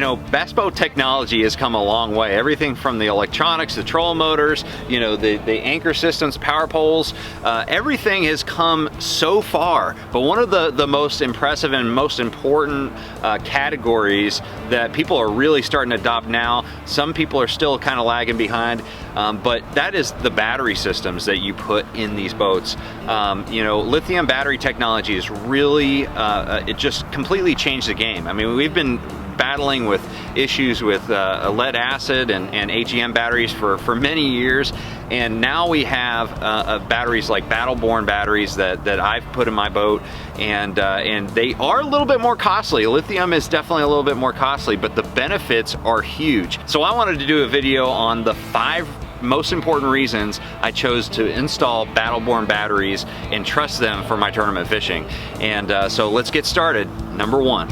you know, bass boat technology has come a long way. Everything from the electronics, the trolling motors, you know, the anchor systems, power poles, everything has come so far. But one of the most impressive and most important categories that people are really starting to adopt now, some people are still kind of lagging behind, but that is the battery systems that you put in these boats. You know, lithium battery technology is really, it just completely changed the game. I mean, we've been battling with issues with lead acid and AGM batteries for many years, and now we have batteries like Battle Born batteries that I've put in my boat, and they are a little bit more costly. Lithium is definitely a little bit more costly, but the benefits are huge. So I wanted to do a video on the 5 most important reasons I chose to install Battle Born batteries and trust them for my tournament fishing. And so let's get started. Number 1.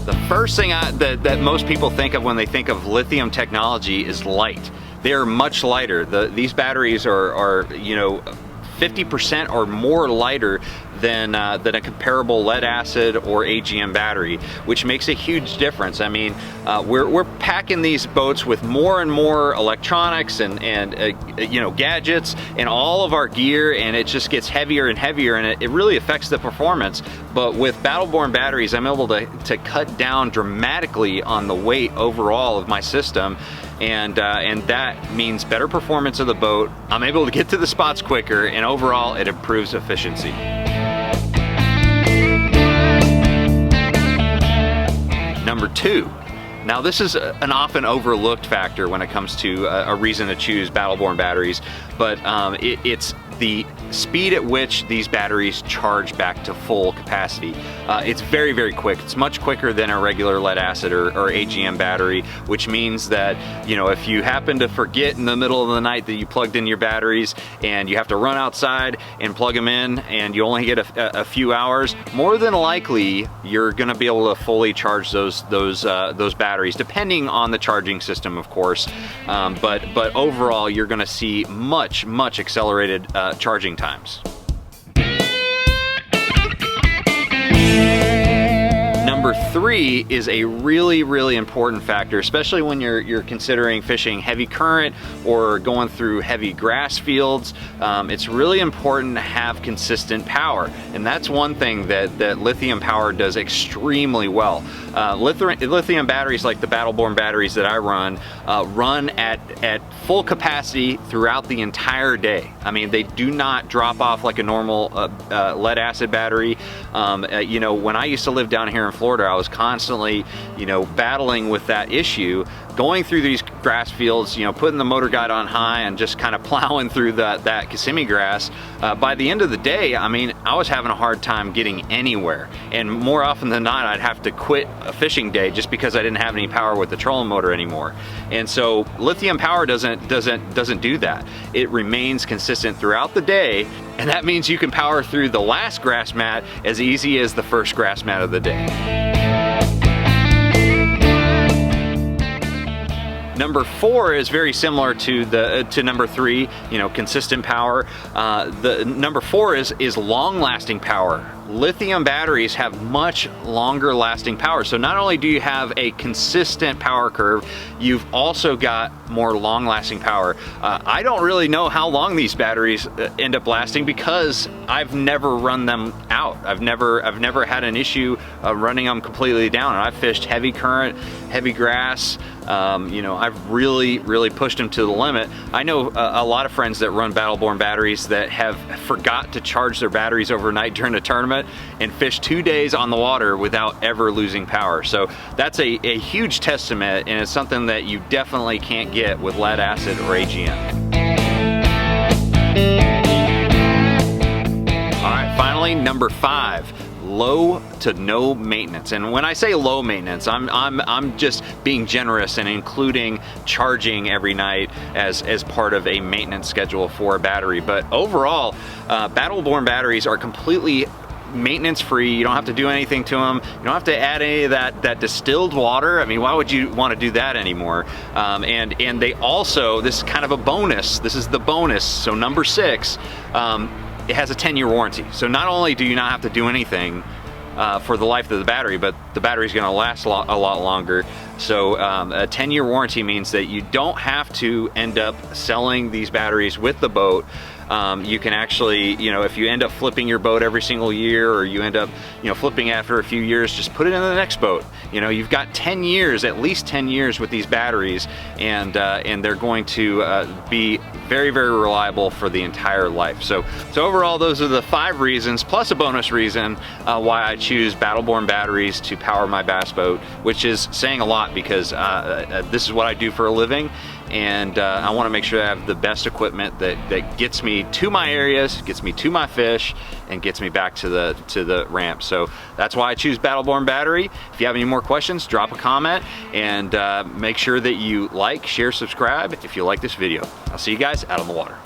The first thing that most people think of when they think of lithium technology is light. They are much lighter. These batteries are you know, 50% or more lighter than a comparable lead acid or AGM battery, which makes a huge difference. I mean, we're packing these boats with more and more electronics and you know, gadgets and all of our gear, and it just gets heavier and heavier, and it really affects the performance. But with Battle Born batteries, I'm able to cut down dramatically on the weight overall of my system, and that means better performance of the boat. I'm able to get to the spots quicker, and overall it improves efficiency. Number 2. Now this is an often overlooked factor when it comes to a reason to choose Battle Born batteries, but it's the speed at which these batteries charge back to full capacity. It's very, very quick. It's much quicker than a regular lead acid or AGM battery, which means that, you know, if you happen to forget in the middle of the night that you plugged in your batteries and you have to run outside and plug them in and you only get a few hours, more than likely you're gonna be able to fully charge those batteries, depending on the charging system, of course. But overall, you're gonna see much accelerated charging times. Number 3 is a really important factor, especially when you're considering fishing heavy current or going through heavy grass fields. It's really important to have consistent power, and that's one thing that lithium power does extremely well. Lithium batteries like the Battle Born batteries that I run at full capacity throughout the entire day. I mean, they do not drop off like a normal lead acid battery. You know, when I used to live down here in Florida, I was constantly, you know, battling with that issue, going through these grass fields, you know, putting the motor guide on high and just kind of plowing through that Kissimmee grass. By the end of the day, I mean, I was having a hard time getting anywhere, and more often than not, I'd have to quit a fishing day just because I didn't have any power with the trolling motor anymore. And so lithium power doesn't do that. It remains consistent throughout the day, and that means you can power through the last grass mat as easy as the first grass mat of the day. Number 4 is very similar to number 3, you know, consistent power. The number 4 is long-lasting power. Lithium batteries have much longer lasting power. So not only do you have a consistent power curve, you've also got more long lasting power. I don't really know how long these batteries end up lasting because I've never run them out. I've never had an issue running them completely down. And I've fished heavy current, heavy grass. You know, I've really pushed them to the limit. I know a lot of friends that run Battle Born batteries that have forgot to charge their batteries overnight during a tournament and fish 2 days on the water without ever losing power. So that's a huge testament, and it's something that you definitely can't get with lead acid or AGM. All right, finally, number 5. Low to no maintenance. And when I say low maintenance, I'm just being generous and including charging every night as part of a maintenance schedule for a battery. But overall, Battle Born batteries are completely maintenance free. You don't have to do anything to them. You don't have to add any of that distilled water. I mean, why would you want to do that anymore? And they also, this is kind of a bonus. This is the bonus. So number 6, it has a 10-year warranty. So not only do you not have to do anything, for the life of the battery, but the battery's gonna last a lot longer. So a 10-year warranty means that you don't have to end up selling these batteries with the boat. You can actually, you know, if you end up flipping your boat every single year, or you end up, you know, flipping after a few years, just put it in the next boat. You know, you've got 10 years, at least 10 years with these batteries, and they're going to be very, very reliable for the entire life. So overall, those are the 5 reasons, plus a bonus reason, why I choose Battle Born batteries to power my bass boat, which is saying a lot, because this is what I do for a living, and I want to make sure I have the best equipment that gets me to my areas, gets me to my fish, and gets me back to the ramp. So that's why I choose Battle Born battery. If you have any more questions, drop a comment, and make sure that you like, share, subscribe if you like this video. I'll see you guys out on the water.